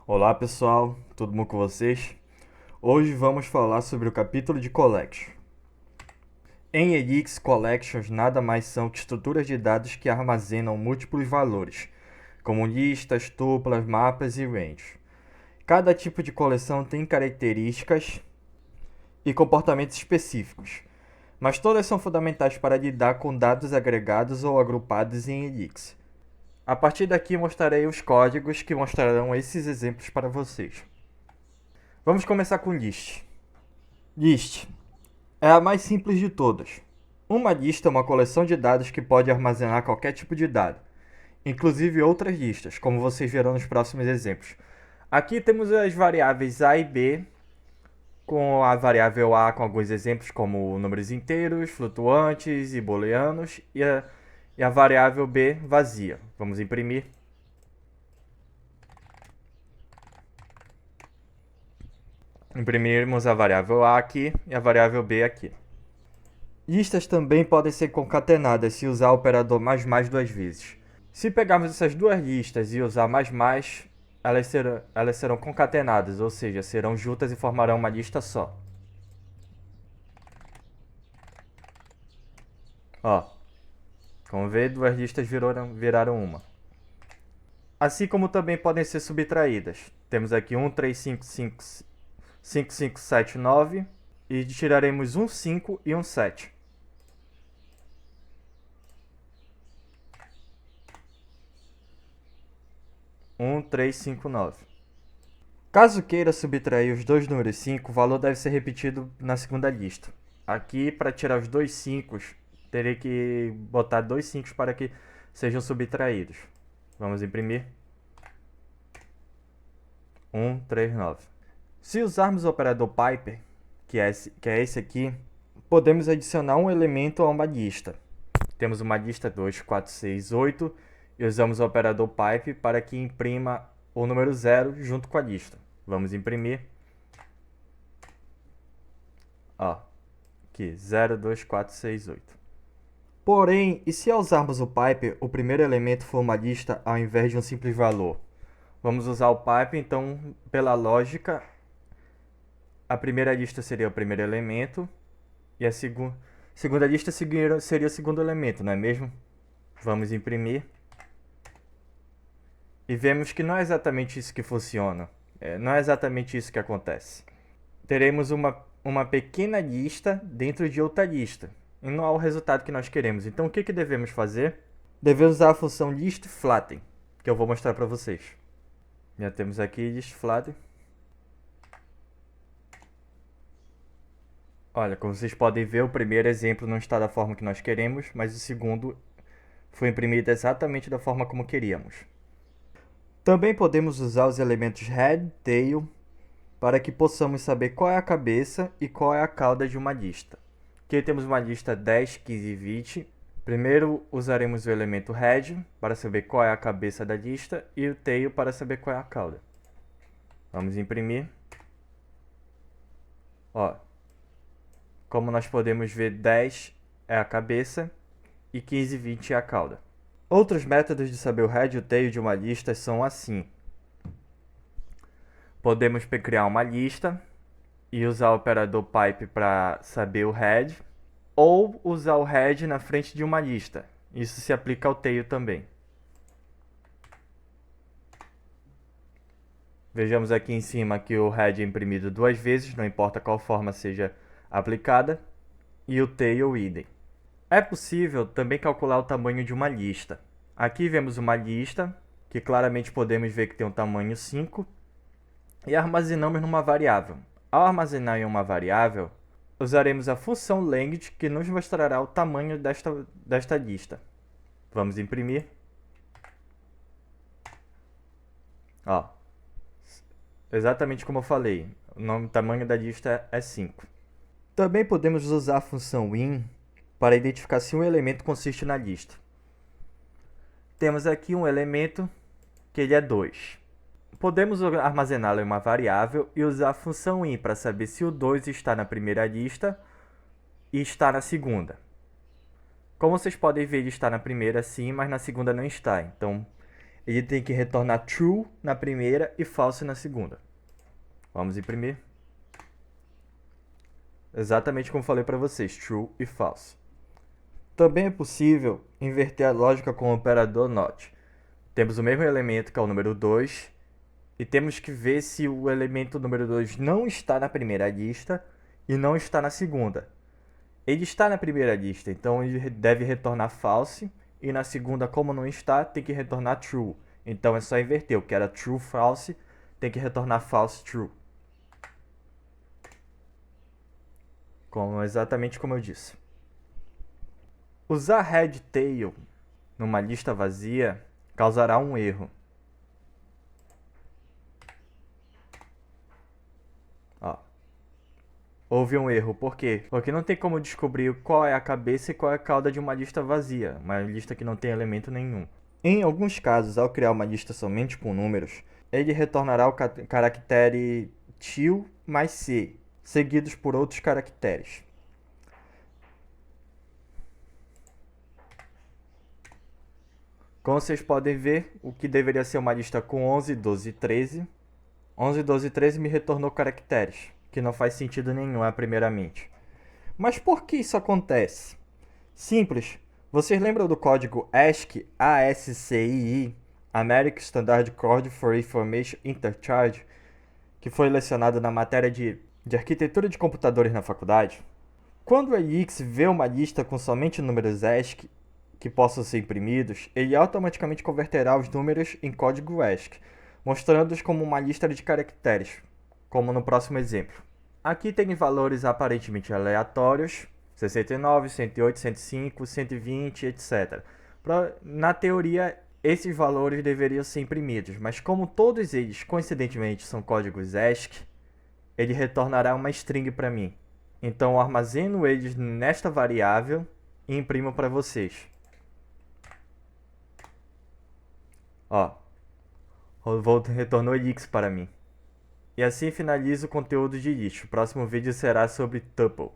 Olá pessoal, tudo bom com vocês? Hoje vamos falar sobre o capítulo de Collection. Em Elix, Collections nada mais são que estruturas de dados que armazenam múltiplos valores, como listas, tuplas, mapas e ranges. Cada tipo de coleção tem características e comportamentos específicos, mas todas são fundamentais para lidar com dados agregados ou agrupados em Elix. A partir daqui mostrarei os códigos que mostrarão esses exemplos para vocês. Vamos começar com list. List é a mais simples de todas. Uma lista é uma coleção de dados que pode armazenar qualquer tipo de dado, inclusive outras listas, como vocês verão nos próximos exemplos. Aqui temos as variáveis A e B, com a variável A com alguns exemplos como números inteiros, flutuantes e booleanos, e a variável B vazia. Vamos imprimir. Imprimirmos a variável A aqui e a variável B aqui. Listas também podem ser concatenadas se usar o operador mais duas vezes. Se pegarmos essas duas listas e usar mais, elas serão concatenadas, ou seja, serão juntas e formarão uma lista só. Ó, como vê, duas listas viraram uma. Assim como também podem ser subtraídas. Temos aqui 1, 3, 5, 5, 5, 5, 7, 9 e tiraremos um 5 e um 7. Um, 3, 5, 9. Caso queira subtrair os dois números 5, o valor deve ser repetido na segunda lista. Aqui, para tirar os dois 5, terei que botar dois 5 para que sejam subtraídos. Vamos imprimir. 1, 3, 9. Se usarmos o operador piper, que é esse aqui, podemos adicionar um elemento a uma lista. Temos uma lista 2, 4, 6, 8 e usamos o operador pipe para que imprima o número 0 junto com a lista. Vamos imprimir. Ó, aqui, 0, 2, 4, 6, 8. Porém, e se ao usarmos o pipe, o primeiro elemento for uma lista ao invés de um simples valor? Vamos usar o pipe, então, pela lógica, a primeira lista seria o primeiro elemento e a segunda lista seria o segundo elemento, não é mesmo? Vamos imprimir. E vemos que não é exatamente isso que funciona. Não é exatamente isso que acontece. Teremos uma pequena lista dentro de outra lista. E não é o resultado que nós queremos. Então o que devemos fazer? Devemos usar a função listFlatten, que eu vou mostrar para vocês. Já temos aqui listFlatten. Olha, como vocês podem ver, o primeiro exemplo não está da forma que nós queremos, mas o segundo foi imprimido exatamente da forma como queríamos. Também podemos usar os elementos head, tail, para que possamos saber qual é a cabeça e qual é a cauda de uma lista. Aqui temos uma lista 10, 15 e 20. Primeiro usaremos o elemento head para saber qual é a cabeça da lista e o tail para saber qual é a cauda. Vamos imprimir. Ó, como nós podemos ver, 10 é a cabeça e 15 e 20 é a cauda. Outros métodos de saber o head e o tail de uma lista são assim. Podemos criar uma lista e usar o operador pipe para saber o head, ou usar o head na frente de uma lista. Isso se aplica ao tail também. Vejamos aqui em cima que o head é imprimido duas vezes, não importa qual forma seja aplicada, e o tail idem. É possível também calcular o tamanho de uma lista. Aqui vemos uma lista, que claramente podemos ver que tem um tamanho 5, e armazenamos numa variável. Ao armazenar em uma variável, usaremos a função length, que nos mostrará o tamanho desta lista. Vamos imprimir. Ó, exatamente como eu falei, o tamanho da lista é 5. Também podemos usar a função in para identificar se um elemento consiste na lista. Temos aqui um elemento que ele é 2. Podemos armazená-lo em uma variável e usar a função in para saber se o 2 está na primeira lista e está na segunda. Como vocês podem ver, ele está na primeira sim, mas na segunda não está. Então, ele tem que retornar true na primeira e false na segunda. Vamos imprimir. Exatamente como falei para vocês, true e false. Também é possível inverter a lógica com o operador NOT. Temos o mesmo elemento, que é o número 2, e temos que ver se o elemento número 2 não está na primeira lista e não está na segunda. Ele está na primeira lista, então ele deve retornar false, e na segunda, como não está, tem que retornar true. Então é só inverter, o que era true false tem que retornar false true. Exatamente como eu disse. Usar head tail numa lista vazia causará um erro. Houve um erro, por quê? Porque não tem como descobrir qual é a cabeça e qual é a cauda de uma lista vazia, uma lista que não tem elemento nenhum. Em alguns casos, ao criar uma lista somente com números, ele retornará o caractere til mais c, seguidos por outros caracteres. Como vocês podem ver, o que deveria ser uma lista com 11, 12 e 13, 11, 12 e 13 me retornou caracteres, que não faz sentido nenhum, primeiramente. Mas por que isso acontece? Simples. Vocês lembram do código ASCII, ASCII, American Standard Code for Information Interchange, que foi lecionado na matéria de arquitetura de computadores na faculdade? Quando o ELIX vê uma lista com somente números ASCII que possam ser imprimidos, ele automaticamente converterá os números em código ASCII, mostrando-os como uma lista de caracteres, como no próximo exemplo. Aqui tem valores aparentemente aleatórios, 69, 108, 105, 120, etc. Na teoria, esses valores deveriam ser imprimidos, mas como todos eles, coincidentemente, são códigos ASCII, ele retornará uma string para mim. Então, eu armazeno eles nesta variável e imprimo para vocês. Retornou elix para mim. E assim finalizo o conteúdo de lixo. O próximo vídeo será sobre tuple.